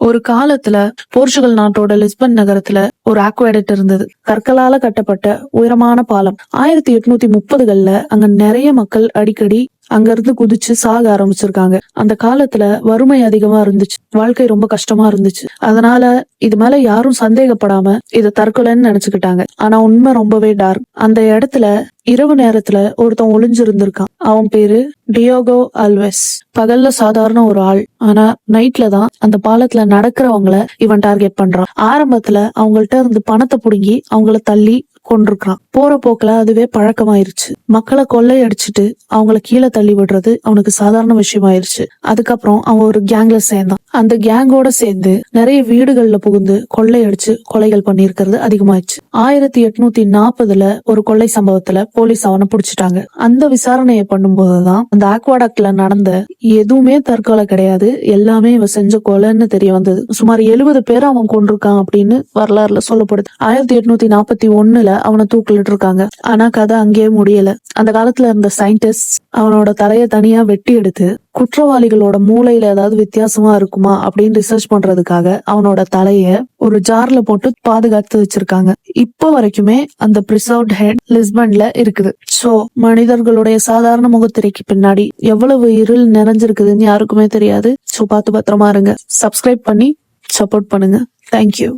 ஒரு காலத்துல போர்ச்சுகல் நாட்டோட லிஸ்பன் நகரத்துல ஒரு ஆக்வாடக்ட் இருந்தது. கற்களால கட்டப்பட்ட உயரமான பாலம். 1830கள்ல அங்க நிறைய மக்கள் அடிக்கடி அங்க இருந்து குதிச்சு சாக ஆரம்பிச்சிருக்காங்க. அந்த காலத்துல வறுமை அதிகமா இருந்துச்சு, வாழ்க்கை ரொம்ப கஷ்டமா இருந்துச்சு. அதனால இது மேல யாரும் சந்தேகப்படாம இத தற்கொலைன்னு நினைச்சுக்கிட்டாங்க. ஆனா உண்மை ரொம்பவே டார்க். அந்த இடத்துல இரவு நேரத்துல ஒருத்தன் ஒளிஞ்சிருந்திருக்கான். அவன் பேரு டியோகோ அல்வெஸ். பகல்ல சாதாரண ஒரு ஆள், ஆனா நைட்ல தான் அந்த பாலத்துல நடக்கிறவங்கள இவன் டார்கெட் பண்றான். ஆரம்பத்துல அவங்கள்ட்ட இருந்து பணத்தை புடுங்கி அவங்கள தள்ளி கொண்டிருக்கான். போற போக்குல அதுவே பழக்கமாயிருச்சு. மக்களை கொள்ளையடிச்சிட்டு அவங்கள கீழே தள்ளி விடுறது அவனுக்கு சாதாரண விஷயமாயிருச்சு. அதுக்கப்புறம் அவன் ஒரு கேங்ல சேர்ந்தான். அந்த கேங்கோட சேர்ந்து நிறைய வீடுகள்ல புகுந்து கொள்ளையடிச்சு கொலைகள் பண்ணியிருக்கிறது அதிகமாயிடுச்சு. 1840 ஒரு கொள்ளை சம்பவத்துல போலீஸ் அவனை பிடிச்சிட்டாங்க. அந்த விசாரணையை பண்ணும்போதுதான் அந்த ஆக்வாடக்ட்ல நடந்த எதுவுமே தற்கொலை கிடையாது, எல்லாமே இவன் செஞ்ச கொலைன்னு தெரிய வந்தது. சுமார் 70 பேரை அவன் கொண்டிருக்கான் அப்படின்னு வரலாறுல சொல்லப்படுது. 1841 அவனை தூக்கிலிட்டு இருக்காங்க. ஆனா கதை அங்கேயே முடியல. அந்த காலத்துல இருந்த சயின்டிஸ்ட் அவனோட தலைய தனியா வெட்டி எடுத்து குற்றவாளிகளோட மூளையில ஏதாவது வித்தியாசமா இருக்குமா அப்படின்னு ரிசர்ச் பண்றதுக்காக அவனோட தலைய ஒரு ஜார்ல போட்டு பாதுகாத்து வச்சிருக்காங்க. இப்போ வரைக்குமே அந்த பிரிசர்வ்ட் ஹெட் லிஸ்பன்ல இருக்குது. சோ மனிதர்களுடைய சாதாரண முகத்திரைக்கு பின்னாடி எவ்வளவு இருள் நிறைஞ்சிருக்குதுன்னு யாருக்குமே தெரியாது. சோ பார்த்து பத்திரமா இருங்க. சப்ஸ்கிரைப் பண்ணி சப்போர்ட் பண்ணுங்க. தேங்க்யூ.